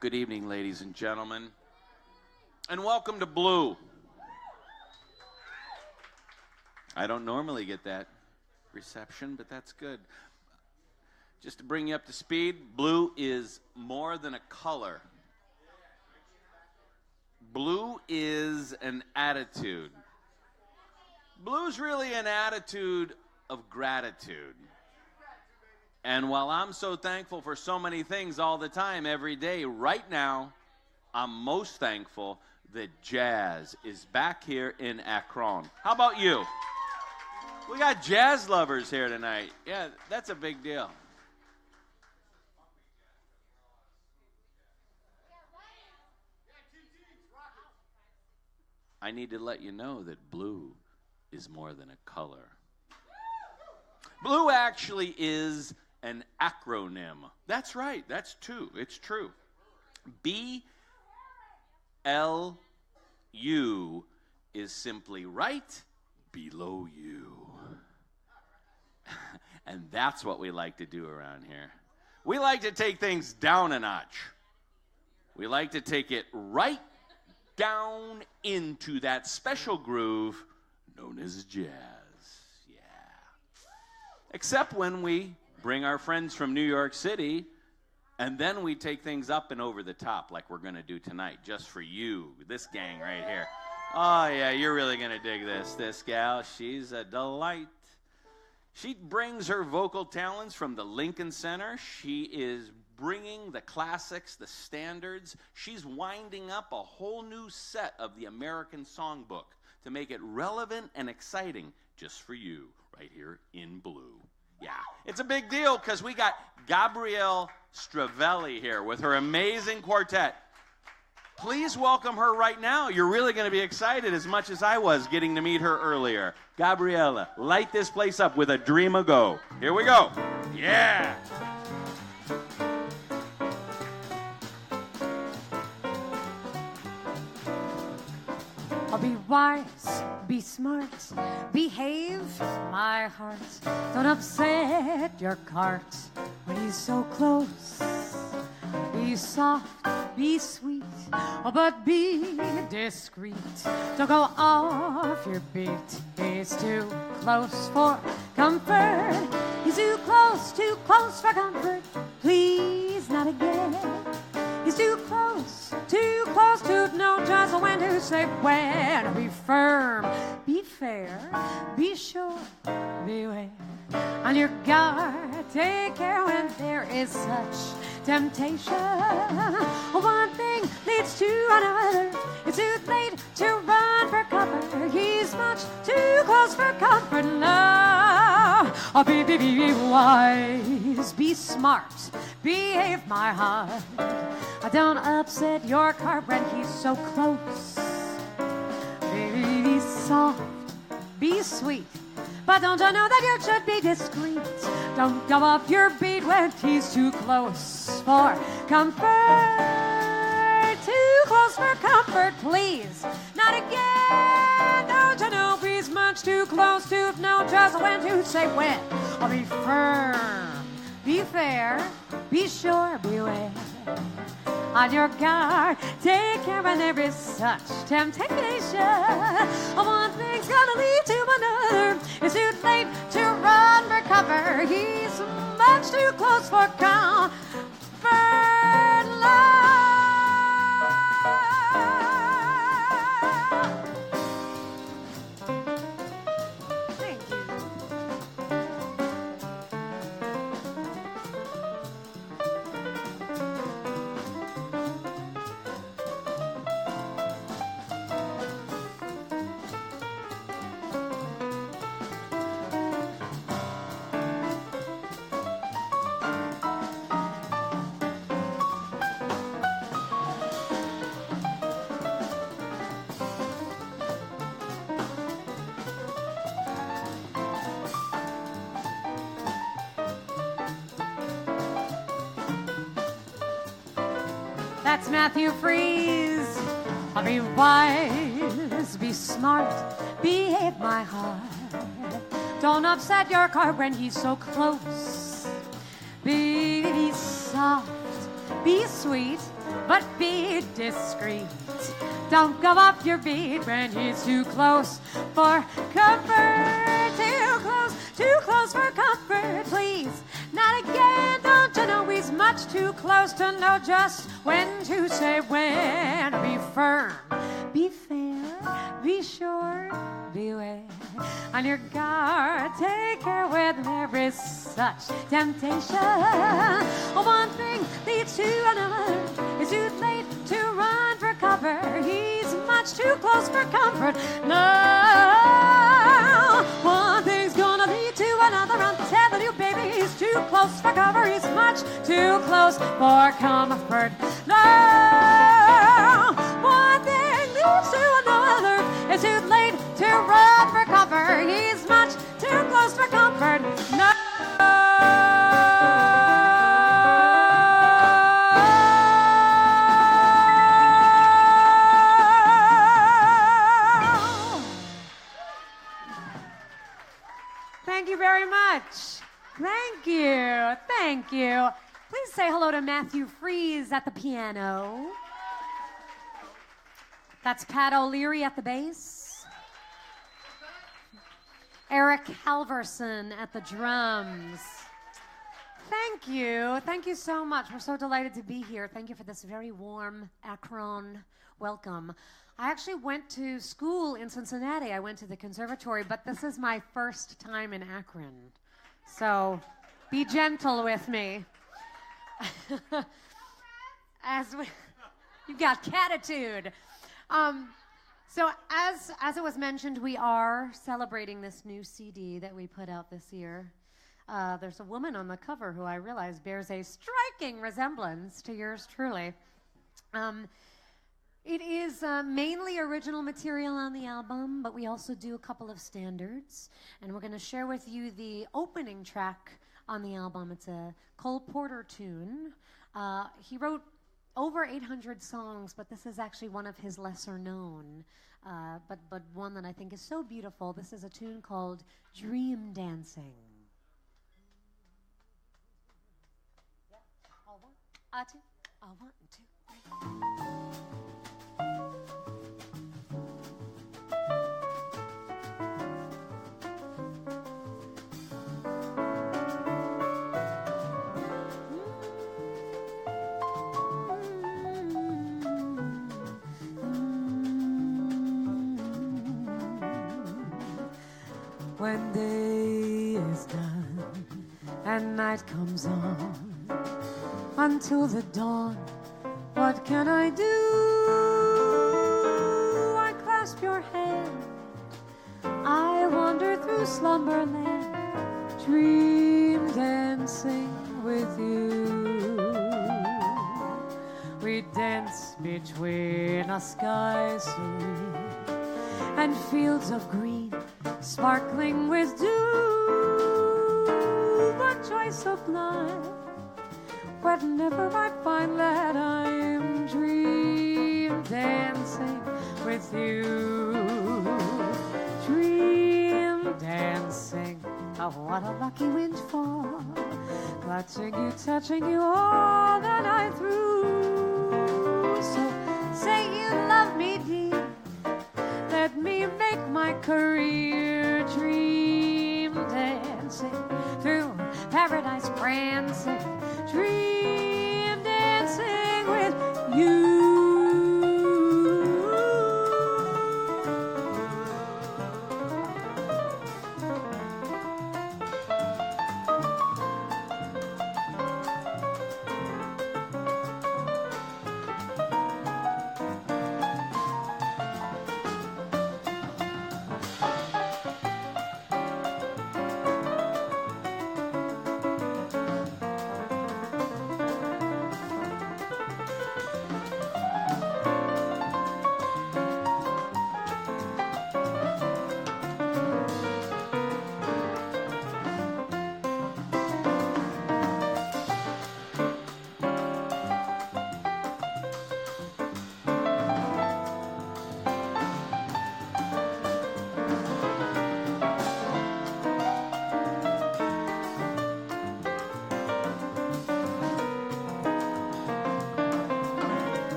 Good evening, ladies and gentlemen, and welcome to BLU. I don't normally get that reception, but that's good. Just to bring you up to speed, BLU is more than a color. BLU is an attitude. BLU's really an attitude of gratitude. And while I'm so thankful for so many things all the time, every day, right now, I'm most thankful that jazz is back here in Akron. How about you? We got jazz lovers here tonight. Yeah, that's a big deal. I need to let you know that BLU is more than a color. BLU actually is an acronym. That's right. That's two. It's true. BLU is simply right below you. And that's what we like to do around here. We like to take things down a notch. We like to take it right down into that special groove known as jazz. Yeah. Except when we bring our friends from New York City, and then we take things up and over the top like we're going to do tonight, just for you, this gang right here. Oh, yeah, you're really going to dig this. This gal, she's a delight. She brings her vocal talents from the Lincoln Center. She is bringing the classics, the standards. She's winding up a whole new set of the American Songbook to make it relevant and exciting just for you right here in BLU. Yeah, it's a big deal because we got Gabrielle Stravelli here with her amazing quartet. Please welcome her right now. You're really going to be excited as much as I was getting to meet her earlier. Gabriella, light this place up with a dream ago. Here we go. Yeah. I'll be wise, be smart, behave, my heart. Don't upset your cart when he's so close. Be soft, be sweet, oh, but be discreet. Don't go off your beat. He's too close for comfort. He's too close for comfort. Please, not again. He's too close to know just when to say when. Be firm, be fair, be sure, beware. On your guard, take care when there is such temptation. One thing leads to another. It's too late to run for cover. He's much too close for comfort now. Oh, be wise, be smart, behave, my heart. Don't upset your cart when he's so close. Be soft, be sweet, but don't you know that you should be discreet? Don't go off your beat when he's too close for comfort. Too close for comfort, please. Not again. Don't you know he's much too close to know just when to say when. I'll be firm, be fair, be sure, beware. On your guard, take care when there is such temptation. One thing's gonna lead to another. It's too late to run for cover. He's much too close for comfort. Thank you. That's Matthew Freeze. I'll be wise, be smart, behave, my heart. Don't upset your car when he's so close. Be soft, be sweet, but be discreet. Don't go off your beat when he's too close for comfort. Too close for comfort, please. Not again, don't you know he's much too close to know just when to say when. Be firm, be fair, be sure, beware. On your guard, take care when there is such temptation. One thing leads to another. It's too late to run for cover. He's much too close for comfort. No, one thing's gonna lead to another. I'm telling you, baby, he's too close for cover. He's much too close for comfort. No, one thing leads to another. It's too late to run for cover. He's much too close for comfort. No. Thank you very much. Thank you. Thank you. Please say hello to Matthew Freeze at the piano. That's Pat O'Leary at the bass. Eric Halverson at the drums. Thank you. Thank you so much. We're so delighted to be here. Thank you for this very warm Akron welcome. I actually went to school in Cincinnati. I went to the conservatory, but this is my first time in Akron. So be gentle with me. You've got catitude. So as it was mentioned, we are celebrating this new CD that we put out this year. There's a woman on the cover who I realize bears a striking resemblance to yours truly. It is mainly original material on the album, but we also do a couple of standards. And we're going to share with you the opening track on the album. It's a Cole Porter tune. He wrote over 800 songs, but this is actually one of his lesser known, but one that I think is so beautiful. This is a tune called Dream Dancing. Yeah. One, two, three. When day is done and night comes on, until the dawn, what can I do? I clasp your hand, I wander through slumberland, dream dancing with you. We dance between a sky serene and fields of green, sparkling with dew. The choice of life, whenever I find that I am dream dancing with you. Dream dancing, oh what a lucky windfall, clutching you, touching you all the night through. So say you love me deep, let me make my career dream dancing through paradise prancing, dream dancing with you.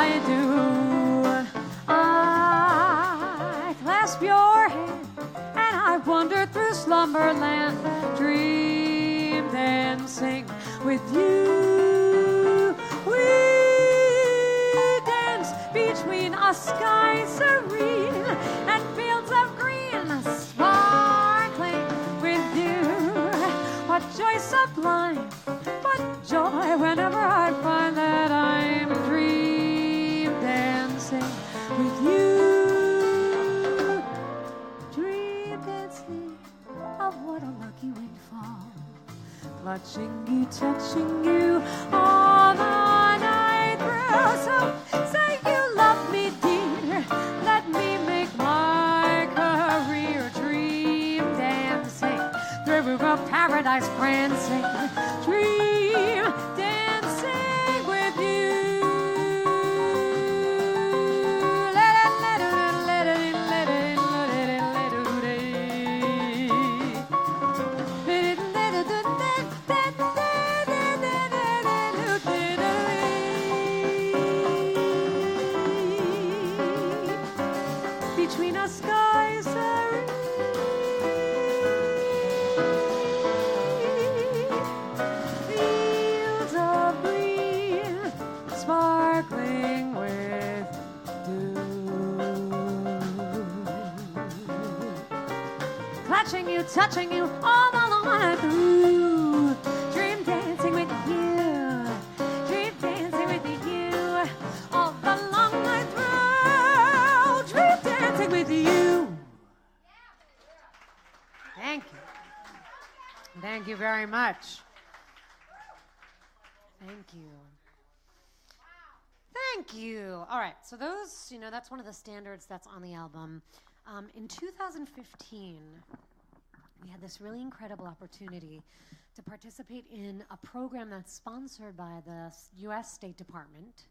I do. I clasp your hand and I wander through slumberland, dream dancing with you. We dance between a sky serene and fields of green, sparkling with you. What joy sublime, what joy whenever I find that I'm dream dancing with you. Dream dancing, of what a lucky windfall, clutching you, touching you all the night through. So say you love me, dear, let me make my career dream dancing through a paradise prancing, dream dancing with you. Between our skies serene, fields of green, sparkling with dew. Clutching you, touching you all the night through, dream dancing with you, dream dancing with you all the long night through, dream dancing with you. Thank you. Thank you very much. Thank you. Thank you. All right, so those, that's one of the standards that's on the album. In 2015, we had this really incredible opportunity to participate in a program that's sponsored by the U.S. State Department.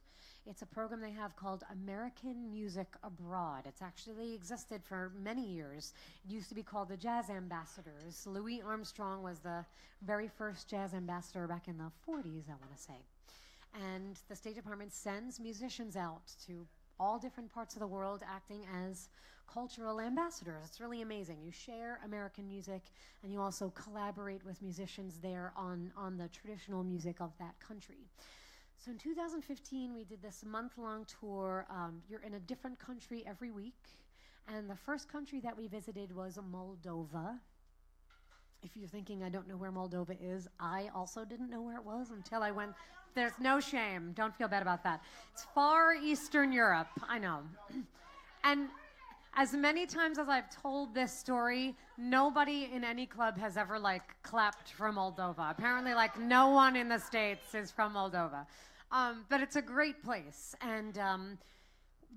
It's a program they have called American Music Abroad. It's actually existed for many years. It used to be called the Jazz Ambassadors. Louis Armstrong was the very first jazz ambassador back in the 40s, I want to say. And the State Department sends musicians out to all different parts of the world acting as cultural ambassadors. It's really amazing. You share American music and you also collaborate with musicians there on the traditional music of that country. So in 2015, we did this month-long tour. You're in a different country every week. And the first country that we visited was Moldova. If you're thinking, I don't know where Moldova is, I also didn't know where it was until I went. There's no shame. Don't feel bad about that. It's far Eastern Europe. I know. And as many times as I've told this story, nobody in any club has ever, clapped for Moldova. Apparently, no one in the States is from Moldova. But it's a great place. And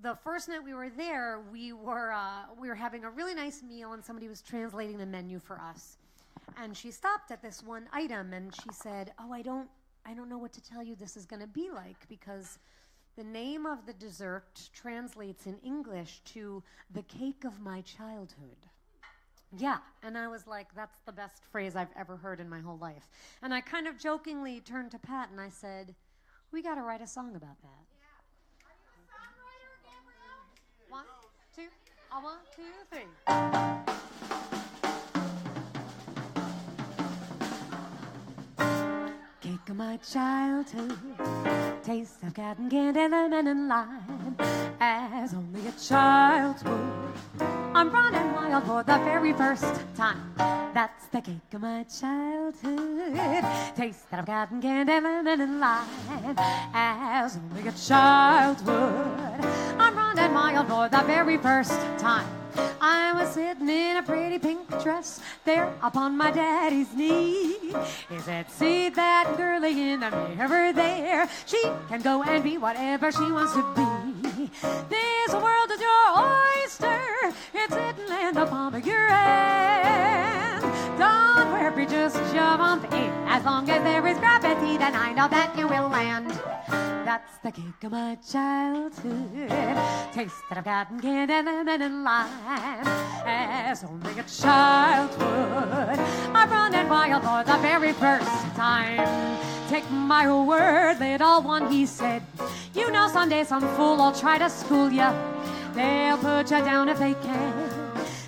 the first night we were there, we were having a really nice meal, and somebody was translating the menu for us. And she stopped at this one item, and she said, "Oh, I don't know what to tell you this is going to be like, because the name of the dessert translates in English to the cake of my childhood." Yeah, and I was like, that's the best phrase I've ever heard in my whole life. And I kind of jokingly turned to Pat and I said, we got to write a song about that. Yeah. Are you a songwriter, Gabrielle? 1, 2, 3. Cake of my childhood, taste of cotton candy, lemon and lime, as only a child would. I'm running wild for the very first time. That's the cake of my childhood, taste of cotton candy, lemon and lime, as only a child would. I'm running wild for the very first time. I was sitting in a pretty pink dress there upon my daddy's knee. He said, see that girlie in the mirror there? She can go and be whatever she wants to be. This world is your oyster. It's sitting in the palm of your hand. Don't worry, just jump in. As long as there is gravity, then I know that you will land. That's the cake of my childhood, taste that I've gotten candy, lemon and lime, as only a child would. I'm running wild for the very first time. Take my word, little one, he said, You know someday some fool will try to school you. They'll put you down if they can.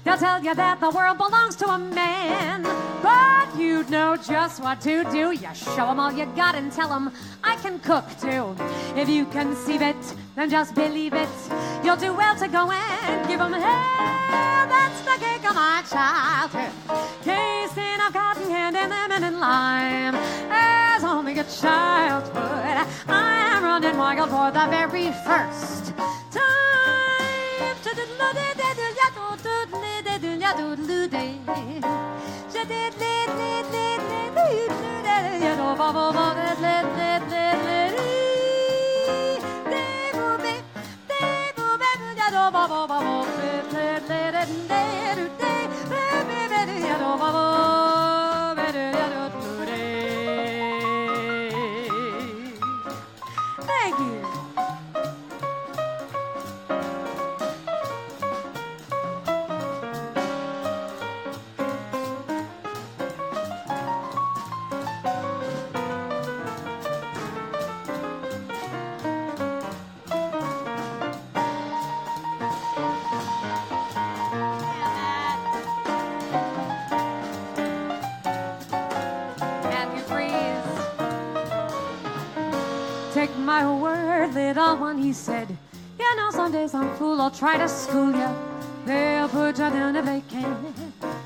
They'll tell you that the world belongs to a man. But you know just what to do. You show them all you got and tell them, I can cook too. If you conceive it, then just believe it. You'll do well to go and give them hell. That's the cake of my childhood. Casing of cotton candy and lemon and lime. As only a childhood, I am running wild for the very first time. Thank you. Take my word, little one, he said. You know, someday some fool will try to school you. They'll put you down if they can.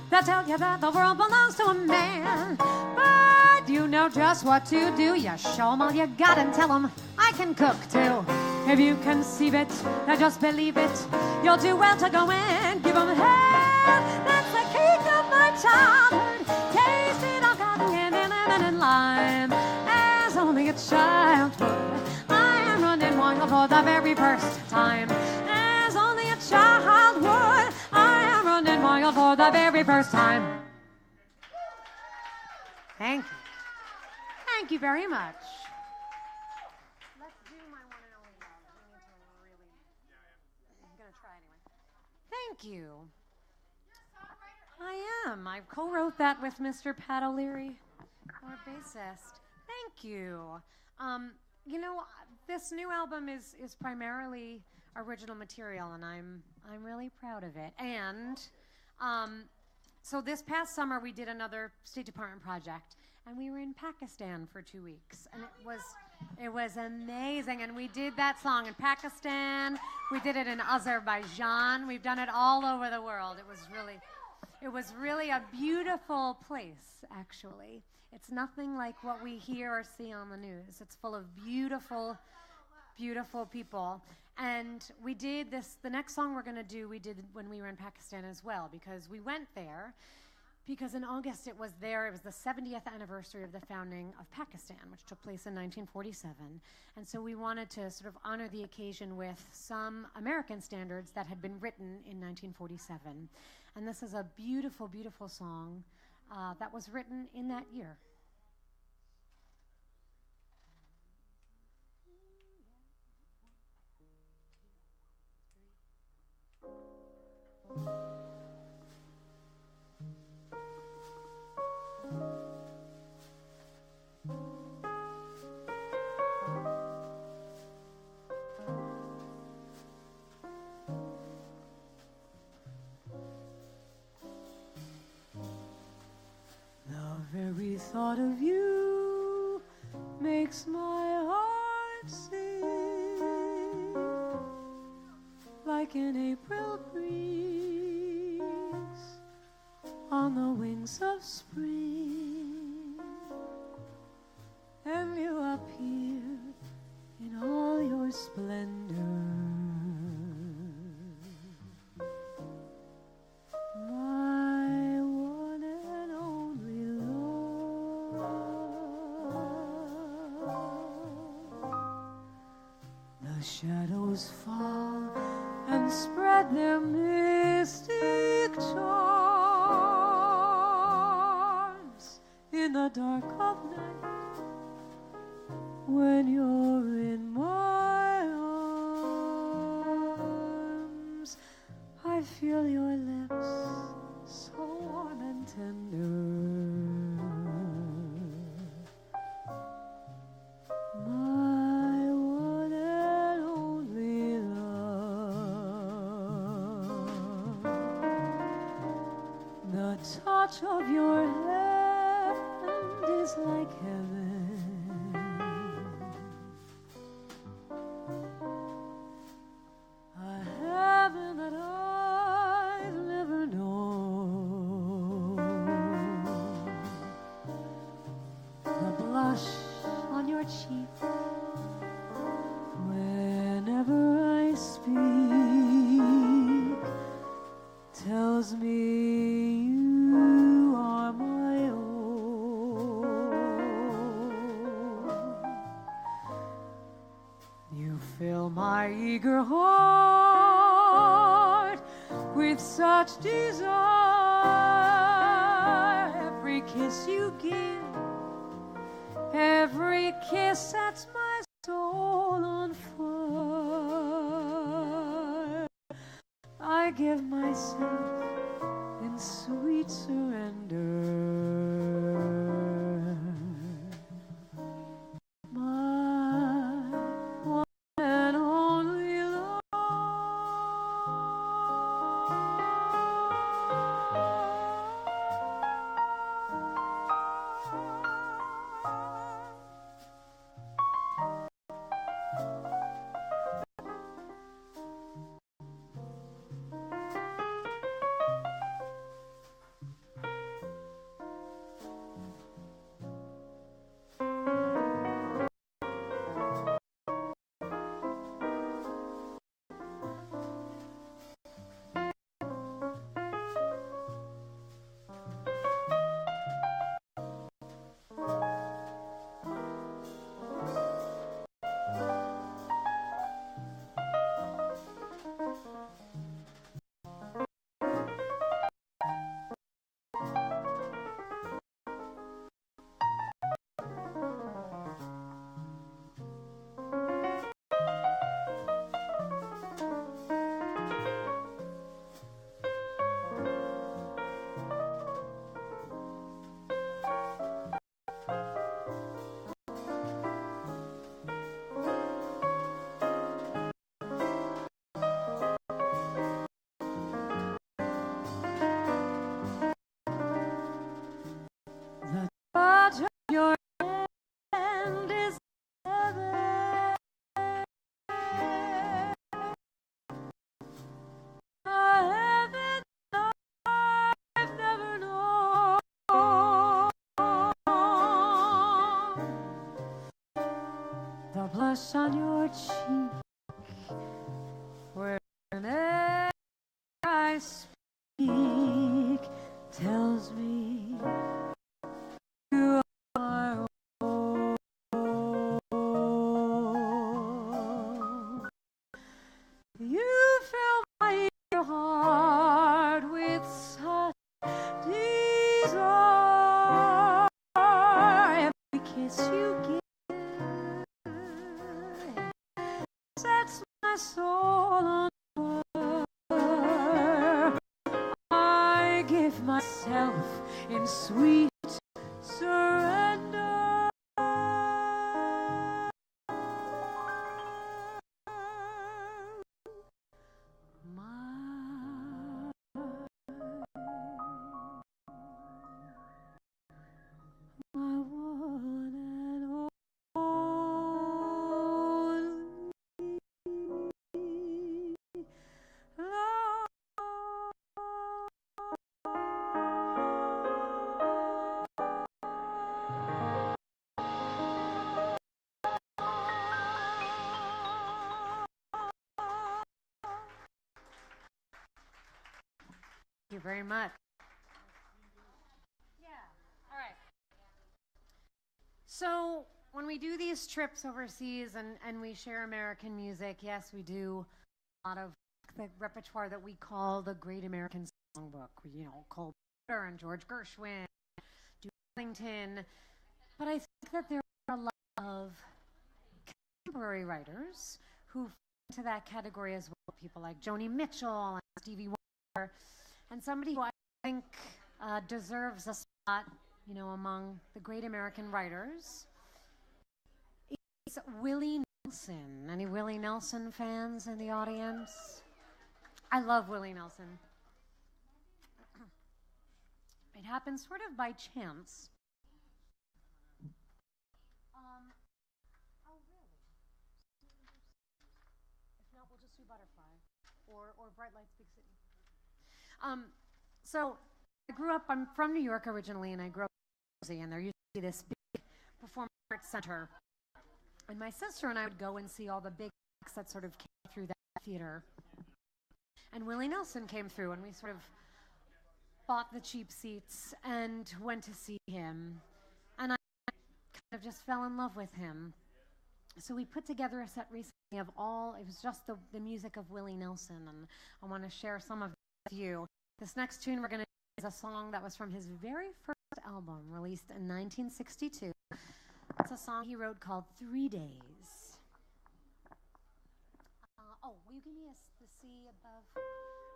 They'll tell you that the world belongs to a man. But you know just what to do. You show them all you got and tell them, I can cook too. If you conceive it, then just believe it. You'll do well to go and give them hell. That's the cake of my childhood. Tasted all cotton candy, lemon and lime. As only a childhood, I am running wild for the very first time. As only a child would, I am running wild for the very first time. Thank you. Thank you very much. Let's do my one and only love. We need to really... I'm going to try anyway. Thank you. I am. I co-wrote that with Mr. Pat O'Leary, our bassist. Thank you. You know, this new album is primarily original material, and I'm really proud of it. And so this past summer we did another State Department project, and we were in Pakistan for 2 weeks, and it was amazing. And we did that song in Pakistan. We did it in Azerbaijan. We've done it all over the world. It was really a beautiful place, actually. It's nothing like what we hear or see on the news. It's full of beautiful, beautiful people. And we did this, the next song we're going to do, we did when we were in Pakistan as well, because we went there, because in August it was the 70th anniversary of the founding of Pakistan, which took place in 1947. And so we wanted to sort of honor the occasion with some American standards that had been written in 1947. And this is a beautiful, beautiful song that was written in that year. Very thought of you makes my heart sing like an April breeze on the wings of spring, and you appear in all your splendor. Shadows fall and spread their mystic charms in the dark of night when you're in my arms. I feel your lips so warm and tender. My one touch of your hand is like heaven. A heaven that I've never known. The blush on your cheek whenever I speak tells me you are my own. You fill my eager heart with such desire. Every kiss you give, every kiss sets my soul on fire. I give myself in sweet surrender. My one and only love. The touch of your hand is heaven. A heaven I've never known. The blush on your cheek whenever I speak tells me you are own. You fill my eager heart with such desire. Every kiss you give sets my soul on fire. I give myself in sweet surrender. My one and Thank you very much. Yeah, all right. So when we do these trips overseas and we share American music, yes, we do a lot of the repertoire that we call the Great American Songbook. You know, Cole Porter and George Gershwin, Duke Ellington. But I think that there are a lot of contemporary writers who fit into that category as well. People like Joni Mitchell and Stevie Wonder, and somebody who I think deserves a spot, you know, among the great American writers is Willie Nelson. Any Willie Nelson fans in the audience? I love Willie Nelson. It happened sort of by chance. Oh, really? If not, we'll just do Butterfly or Bright Lights, Big City. So I grew up, I'm from New York originally, and I grew up in Jersey, and there used to be this big performing arts center. And my sister and I would go and see all the big acts that sort of came through that theater. And Willie Nelson came through, and we sort of bought the cheap seats and went to see him. And I kind of just fell in love with him. So we put together a set recently of all, it was just the music of Willie Nelson, and I want to share some of it with you. This next tune we're going to do is a song that was from his very first album, released in 1962. It's a song he wrote called 3 Days. Will you give me the C above?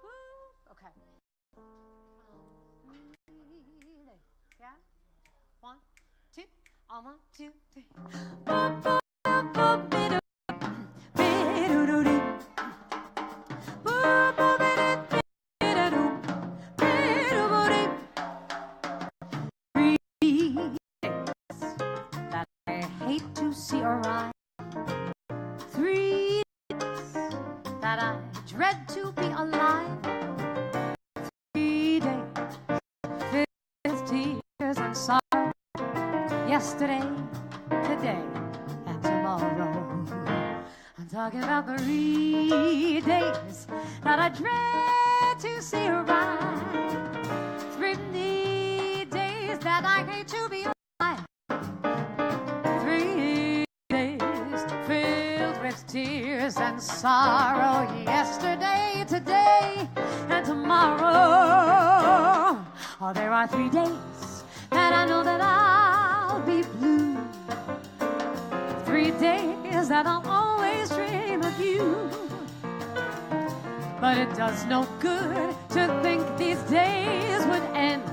Woo! Okay. 3 days. Yeah? 1, 2. 1, 2, 3. See arrive. 3 days that I dread to be alive. 3 days with tears and sorrow. Yesterday, today, and tomorrow. I'm talking about the 3 days that I dread to see arrive. 3 days that I hate to be alive. Tears and sorrow, yesterday, today, and tomorrow. Oh, there are 3 days that I know that I'll be blue. 3 days that I'll always dream of you. But it does no good to think these days would end,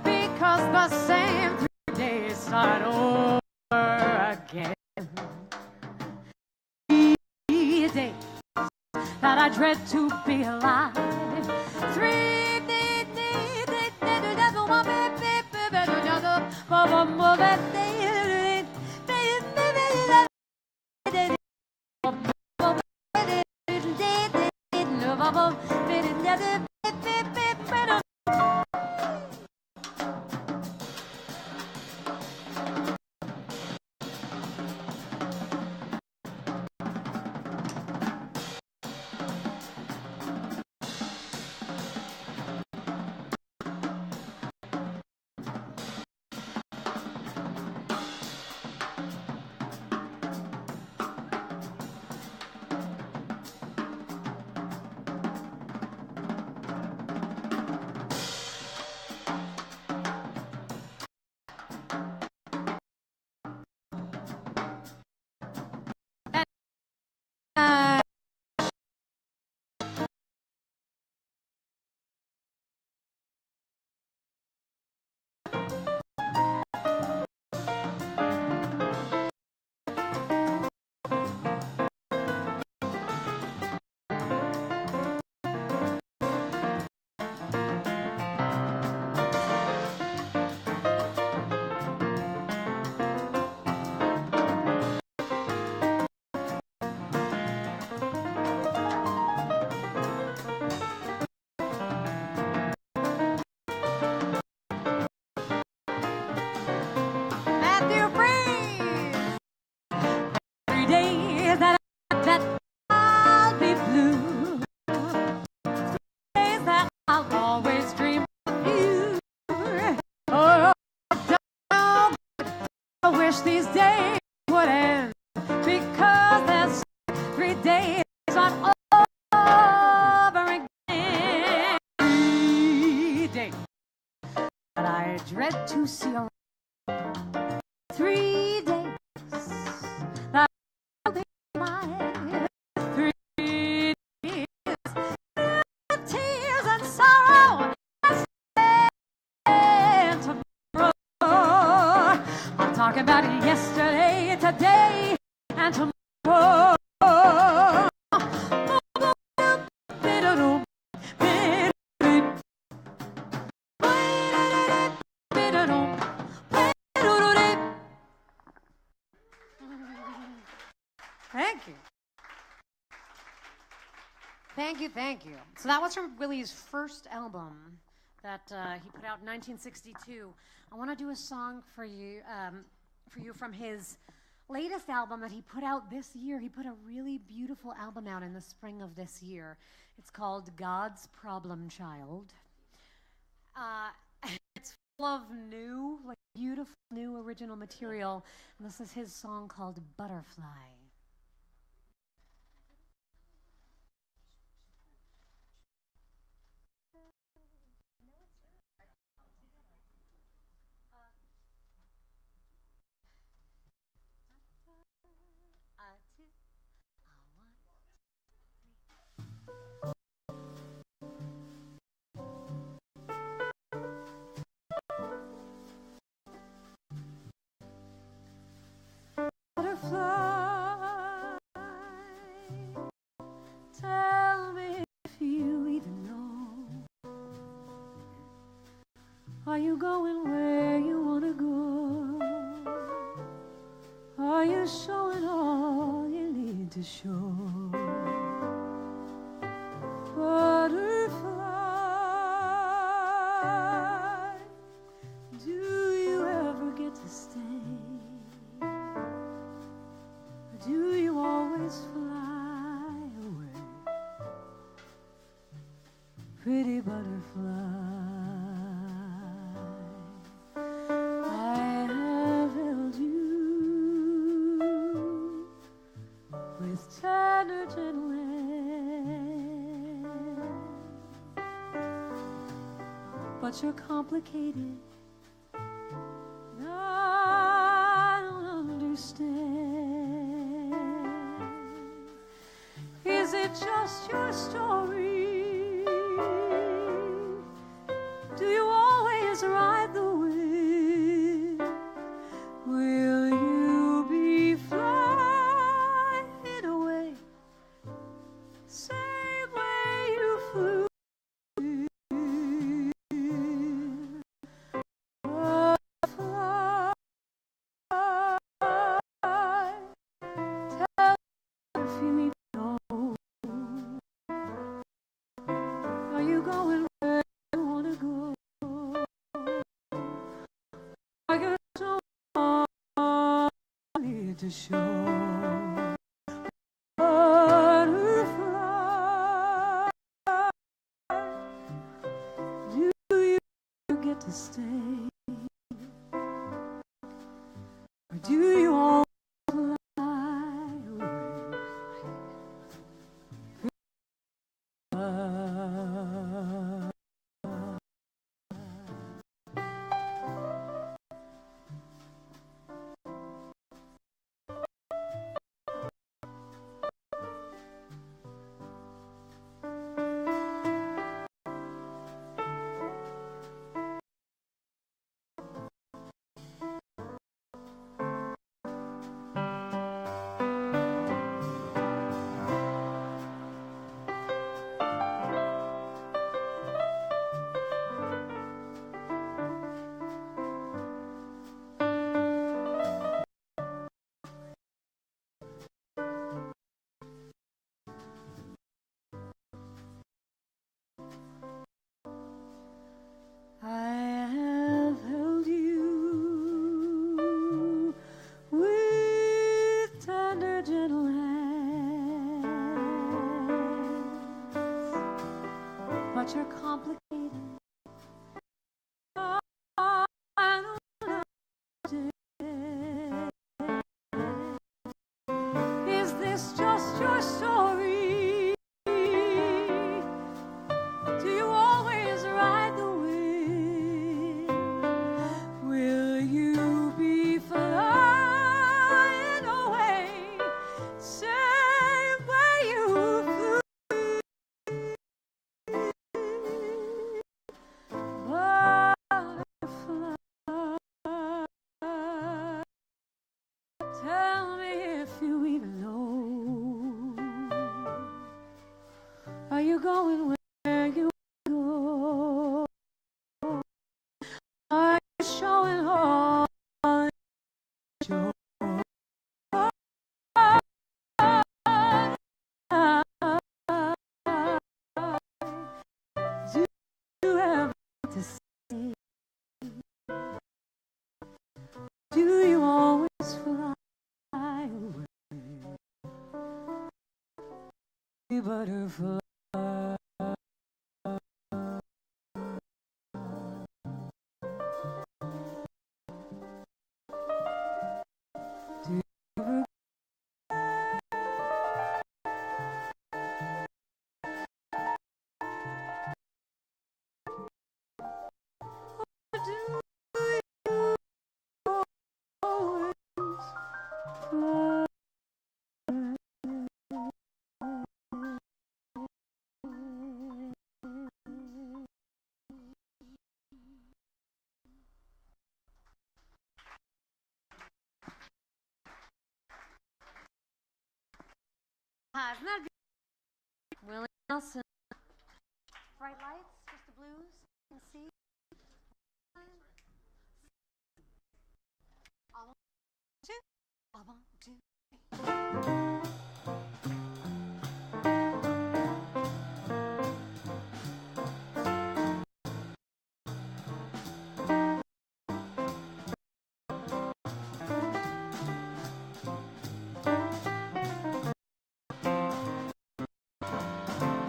because the same 3 days start over again. Days that I dread to be alive. 3 days these days would end, because there's 3 days on over again. 3 days that I dread to see around. 3 days that I'll be mine. 3 days of tears and sorrow. And tomorrow, I'm talking about yesterday, today, and tomorrow. you. Thank you, thank you. So that was from Willie's first album that he put out in 1962. I want to do a song for you from his latest album that he put out this year. He put a really beautiful album out in the spring of this year. It's called God's Problem Child. It's full of new, like beautiful new original material. And this is his song called Butterfly. Butterfly, tell me if you even know. Are you going where you want to go? Are you showing all you need to show? Butterfly, do you ever get to stay? Do you always fly away? Pretty butterfly, I have held you with tender, gentle hand, but you're complicated. I don't understand. Is it just your story? Do you always ride the wind? Will you be flying away, same way you flew? Butterfly, tell me if you even know. Are you going where you want to go? Are you showing all you need to show? Butterfly, do you get to stay? Or do you all fly away? I have held you with tender, gentle hands, but you're complicated. I don't understand. Is this just your story? Do you always ride the wind? Will you be flying away, same way you flew? Do you always fly away, butterfly? Hi, isn't that beautiful? Willie Nelson. Bright lights, just the blues. You can see. I want to. I want to.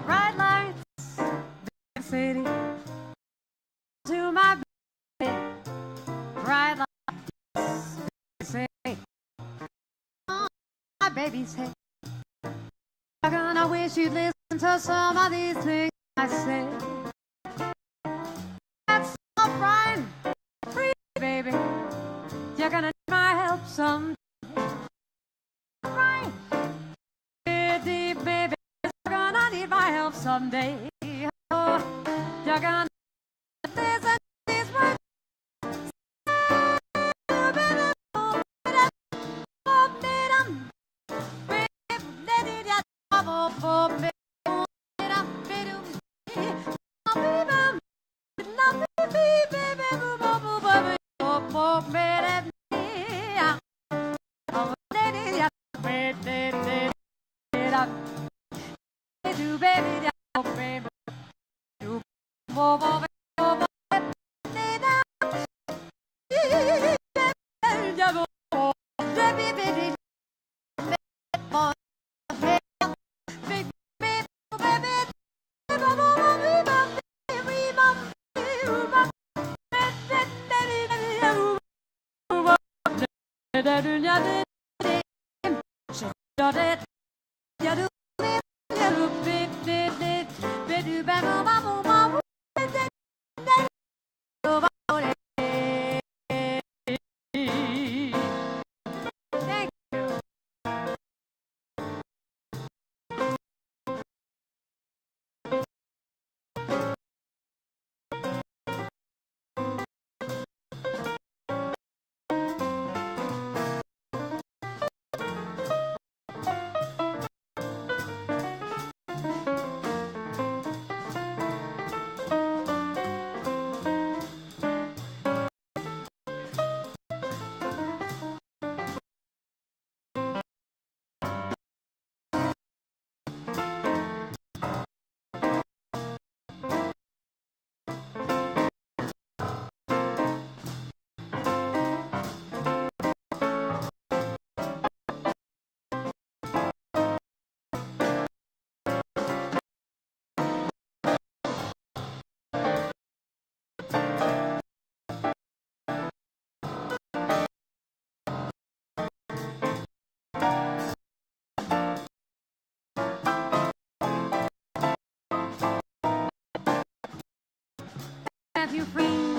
Bright lights, big city. To my baby. Bright lights, big city. Oh, my baby's head. I'm gonna wish you'd listen to some of these things I say. That's all right, free baby. You're gonna need my help someday. Right, deep baby. You're gonna need my help someday. Oh, you're gonna listen to these words. Have you friends?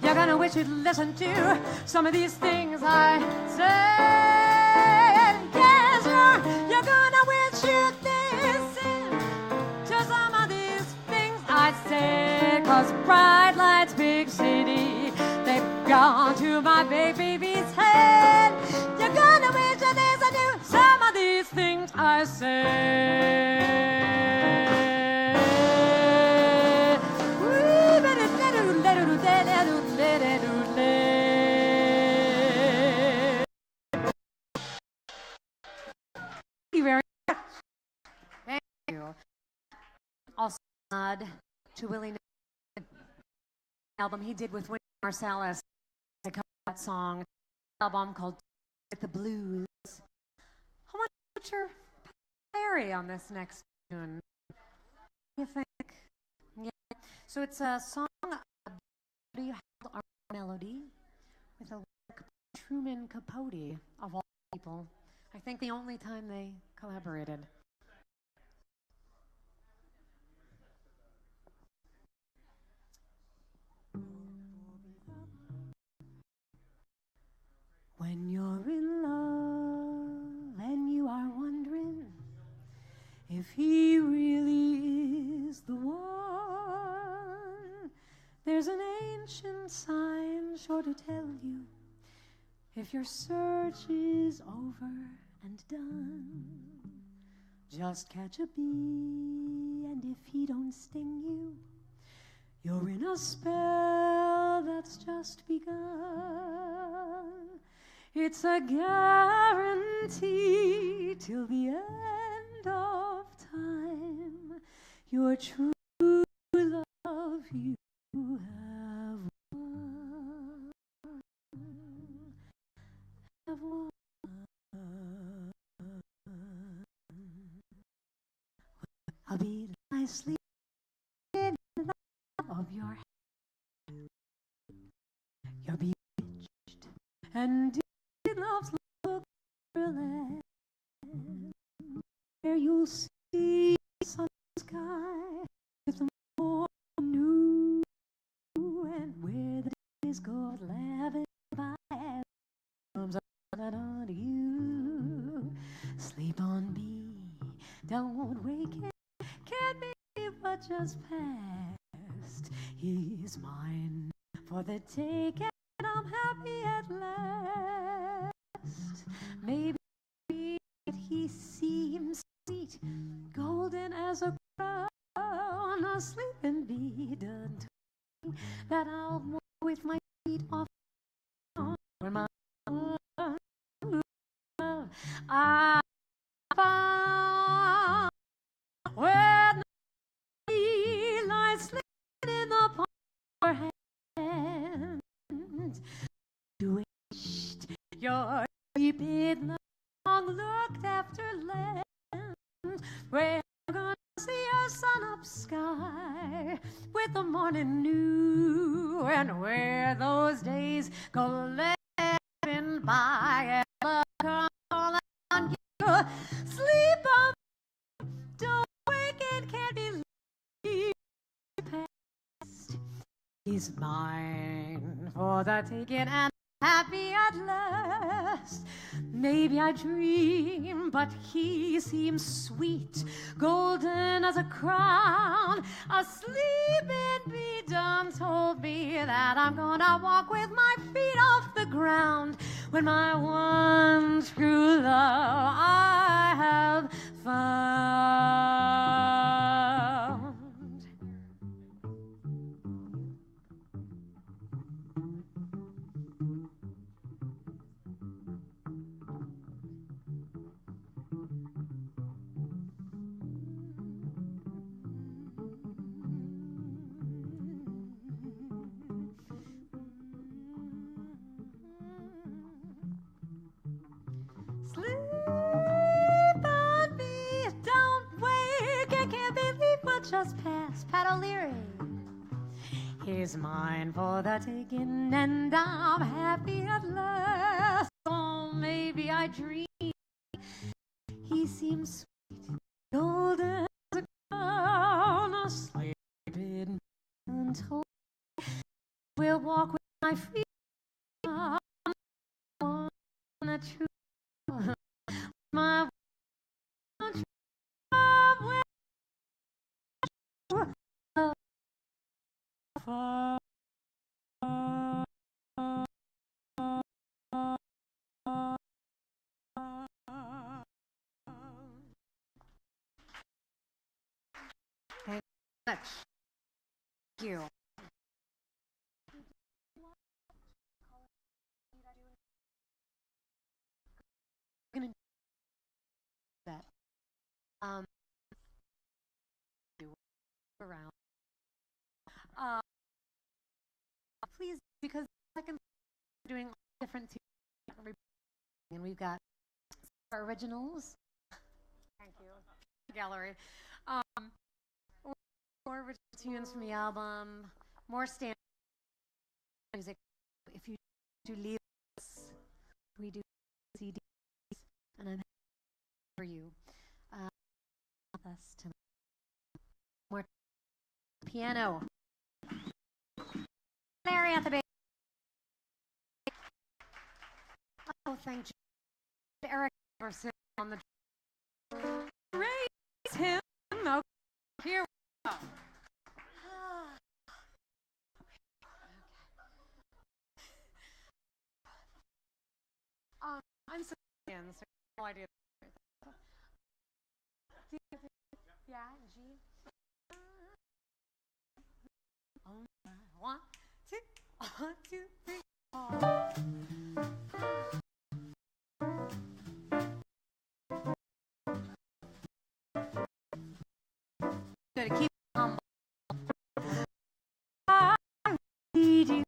You're gonna wish you'd listen to some of these things I said. Yes, you're gonna wish you'd listen to some of these things I said. 'Cause bright lights, big city, they've gone to my baby's head. You're gonna wish you'd listen to some of these things I said. Thank you very much. Thank you. Also, nod to Willie Nelson, album he did with Wynton Marsalis. I covered that song, album called "With the Blues." I want to put your Perry on this next tune. What do you think? Yeah. So it's a song. You held our melody with a lyric by Truman Capote, of all people. I think the only time they collaborated. When you're in love and you are wondering if he really is the one, there's an ancient sign sure to tell you if your search is over and done. Just catch a bee, and if he don't sting you, you're in a spell that's just begun. It's a guarantee till the end of time. Your true love you have won. Have won. I'll be nicely in love of your hand. You're bewitched and in love's little land, where you'll see sun sky with the morn new, and where the days go laughing by as comes on you. Sleep on me, don't wake it, can't be but just past. He's mine for the taking, I'm happy at last. Maybe he seems sweet, golden as a crown, a sleeping bee done to me, that I'll walk with my feet off when my I found when he lies sleeping in the palm of her hand. You wished your sleeping long looked after land, where I'm gonna see a sun-up sky with the morning new, and where those days go laughing by and love comes all around you. Sleep on, don't wake, it can't be past. He's mine for the taking, and happy at last. Maybe I dream, but he seems sweet, golden as a crown. Asleep in bed done told me that I'm gonna walk with my feet off the ground when my one true love I have found. Just past Pat O'Leary. He's mine for the taking, and I'm happy at last. Oh, maybe I dream. He seems sweet, golden as a crown, asleep in untold. We'll walk with my feet on a true my Thank you. I'm gonna do that. Do around. Please, because second doing different tunes, and we've got our originals. Thank you. Gallery. More original tunes from the album, more standard music. If you do leave us, we do CDs, and I'm happy for you. With us tonight. More piano. Larry at the bass. Oh, thank you. Eric on the raise him. Okay, here we go. I'm so in, so no idea. Yeah, G. Oh, 1, 2, 1, 2, 3, 4. Gotta keep humble. I need you.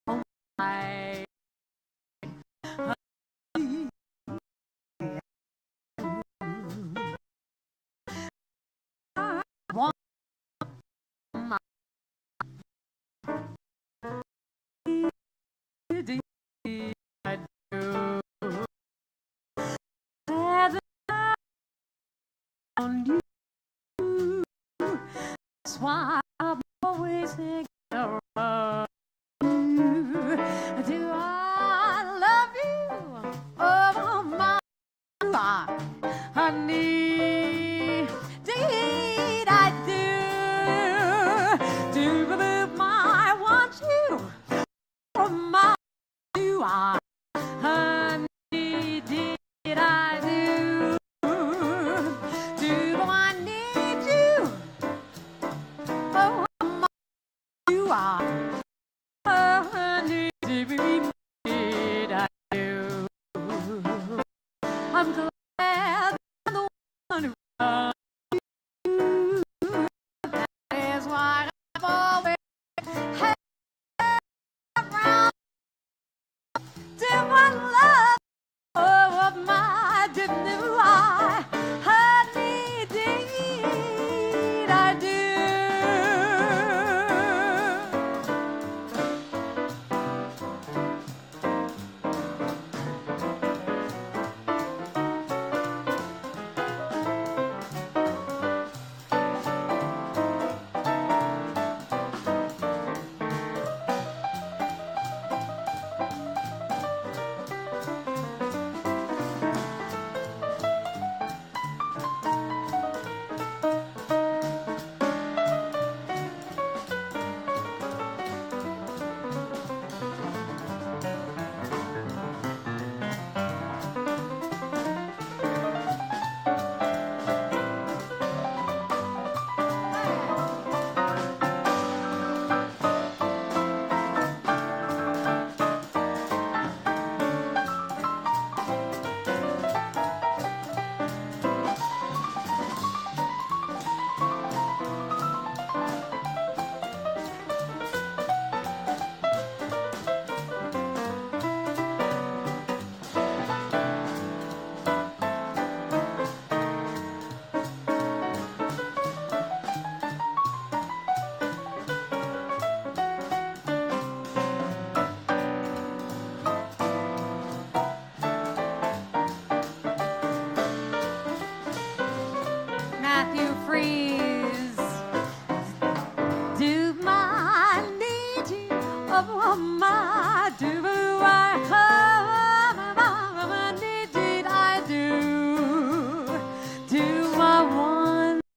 Oh my. On you, that's why I'm always thinking around you. Do I love you? Oh my, do I, honey? Did I do? Do believe I want you? Oh my, do I, honey? Did I do? I'm glad I'm the one who loves you. That is why I've always had around. Do I love of my dignity?